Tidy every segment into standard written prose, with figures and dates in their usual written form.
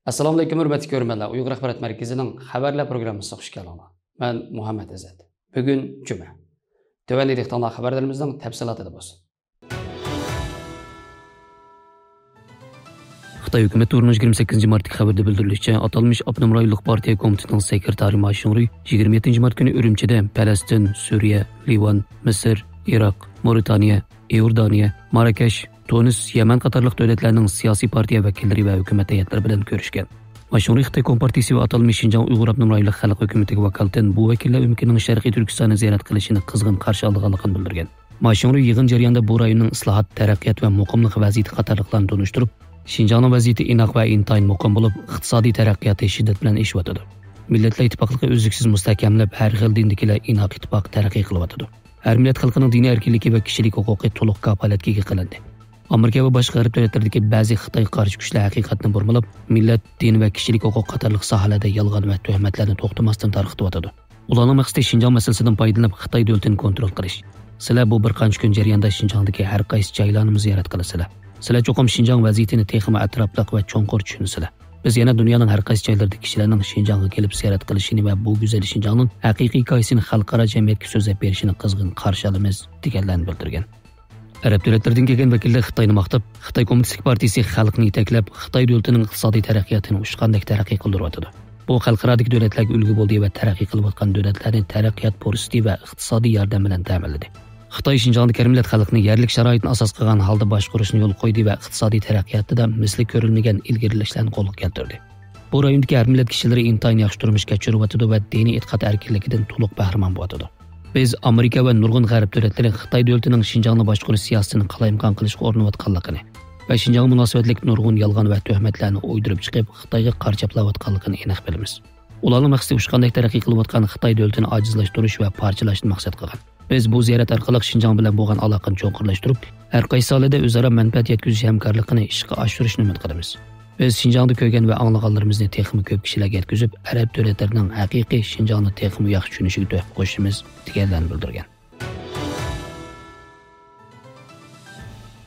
Assalomu alaykum hurmatli ko'rmanlar. Uyg'ur axborot markazining xabarlar programmasiga xush kelibsiz. Men Muhammad Azat. Bugun juma. Tövəndə diqqətli xəbərlərimizin təfsilatı bo'lsin. Xitoy hukumat o'rnish 28 martdagi xabarda bildirilishicha, atalmış Abnum rayonluq partiya komitetining sekretari Ma Shunri 27 mart kuni Urumchida Falastin, Suriya, Livan, Misr, Iroq, Mauritaniya, Iordaniya, Marakash, Tunis, Yaman qatorliq davlatlarning siyosiy partiya vakillari va hukumat hayotlari bilan ko'rishgan. Mashhur Xitoy Kompartiyasi va atalmış Xinjiang Uyg'ur Abnum rayonluq xalq hukumatiga vakolatan bu vakillar umkining Sharqiy Turkistonni ziyorat qilishini qizg'in qarshi olganligini bildirgan. Mashhur yig'in jarayonida bu rayonning islohot, taraqqiyot va muqimlik vaziyati qatorliqlarni tunishtirib, Xinjiangning vaziyati inoq va intayin muqim bo'lib, iqtisodiy taraqqiyoti shiddat bilan ishlayotdi. Millatlar ittifoqligi uzluksiz mustahkamlab, har xil dindagilar inoq ittifoq taraqqiy qilyotdi. Har millat xalqining diniy erkinligi va kishilik huquqi to'liq kafolatga ega qilindi. Amerika va boshqa g'arb davlatlaridagi ba'zi Xitoy qarshi kuchlar haqiqatni burmalab, millat, din va kishilik huquq qatorliq sohalarda yolg'on va tuhmatlarni to'xtamasdan tarqatyotdi. Ularning maqsadi Xinjiang masalasidan foydalanib Xitoy davlatini kontrol qilish. Sizlar bu bir qancha kun jarayonida Xinjiangdagi har qaysi joylarni ziyorat qilasizlar. Sizlar cho'qim Xinjiang vaziyatini texnik atrofliq va cho'nqur tushunsizlar. Biz yana dunyoning har qaysi joylaridagi kishilarning Xinjiangga kelib ziyorat qilishini va bu go'zal Xinjiangning haqiqiy hikoyasini xalqaro jamiyatga so'zlab berishini qizg'in qarshi olamiz deganlarni bildirgan. Arab davlatlaridan kelgan vakillar Xitoyni maqtab, Xitoy Kommunistik partiyasi xalqni yetaklab, Xitoy davlatining iqtisodiy taraqqiyotini ushqandek taraqqiy qildiryotdi. Bu xalqarodagi davlatlarga ulgu bo'ldi va taraqqiy qilayotgan davlatlarni taraqqiyot fursati va iqtisodiy yordam bilan ta'minladi. Xitoy Xinjiangdagi millat xalqni yerlik sharoitni asos qilgan holda boshqarishni yo'l qo'ydi va iqtisodiy taraqqiyotda misli ko'rilmagan ilgarilashlarni qo'lga keltirdi. Bu rayondagi har millat kishilari intayin yaxshi turmush kechirib va diniy e'tiqod erkinligidan to'liq bahramand bo'ladi. Biz Amerika va nurg'un g'arb davlatlari Xitoy davlatining Xinjiangni boshqarish siyosatini qalayimqon qilishga urinayotganligini va Xinjiang munosabatlik nurg'un yolg'on va tuhmatlarni o'ydirib chiqib Xitoyga qarshi chaplayotganligini aniq bilamiz. Ularning maqsadi ushqanday taraqqiy qilayotgan Xitoy davlatini ojizlashtirish va parchalashni maqsad qilgan. Biz bu ziyorat orqali Xinjiang bilan bo'lgan aloqani cho'nqurlashtirib, har qaysi sohada o'zaro manfaat yetkazish hamkorligini ishga oshirishni umid qilamiz. Biz Xinjiangda ko'rgan va anglaganlarimizni texnik ko'p kishilarga yetkazib, arab davlatlarining haqiqiy Xinjiangni texnik yaxshi tushunishiga tuhfa qo'shishimiz deganlarni bildirgan.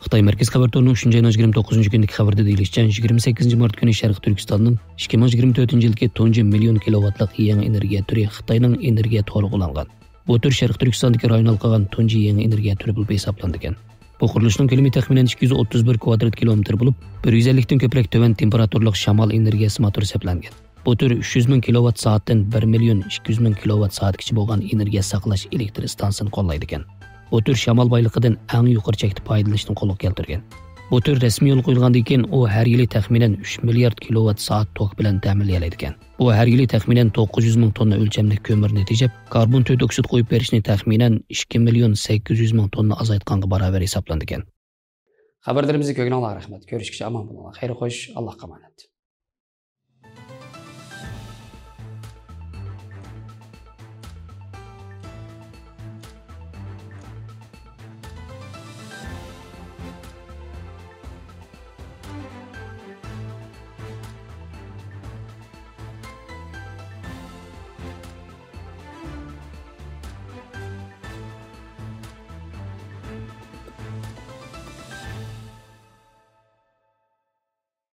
Xitoy Markaz xabar to'rining 3-29-kundagi xabarda deyilishicha, 28 mart kuni Sharq Turkistonning 2024-yilgi tunji million kilovatlik yangi energiya turi Xitoyning energiya to'lg'ulangan. Bu tur Sharq Turkistondagi rayon qilgan tunji yangi energiya turi bo'lib hisoblangan. Bu qurilishning ko'lami taxminan 231 kvadrat kilometr bo'lib, 150 dan ko'proq to'van temperaturli shamol energiyasi motori hisoblangan. Bu tur 300 ming kilovat soatdan 1 million 200 ming kilovat soatgacha bo'lgan energiya saqlash elektr stansiyasini qo'llaydi ekan. Bu tur shamol boyligidan eng yuqori chekda foydalanishni qo'lga keltirgan. Bu tur rasmiy yo'l qo'yilgandan keyin u har yili taxminan 3 milliard kilovat soat tok bilan ta'minlaydi ekan. Bu har yili taxminan 900 ming tonna o'lchamli ko'mirni tejab, karbon dioksid qo'yib berishni taxminan 2 million 800 ming tonna azaytganga barobar hisoblanadi ekan. Xabarlarimizni ko'rganlarga rahmat. Ko'rishguncha omon bo'linglar. Xayr xo'sh, Allohga omonat.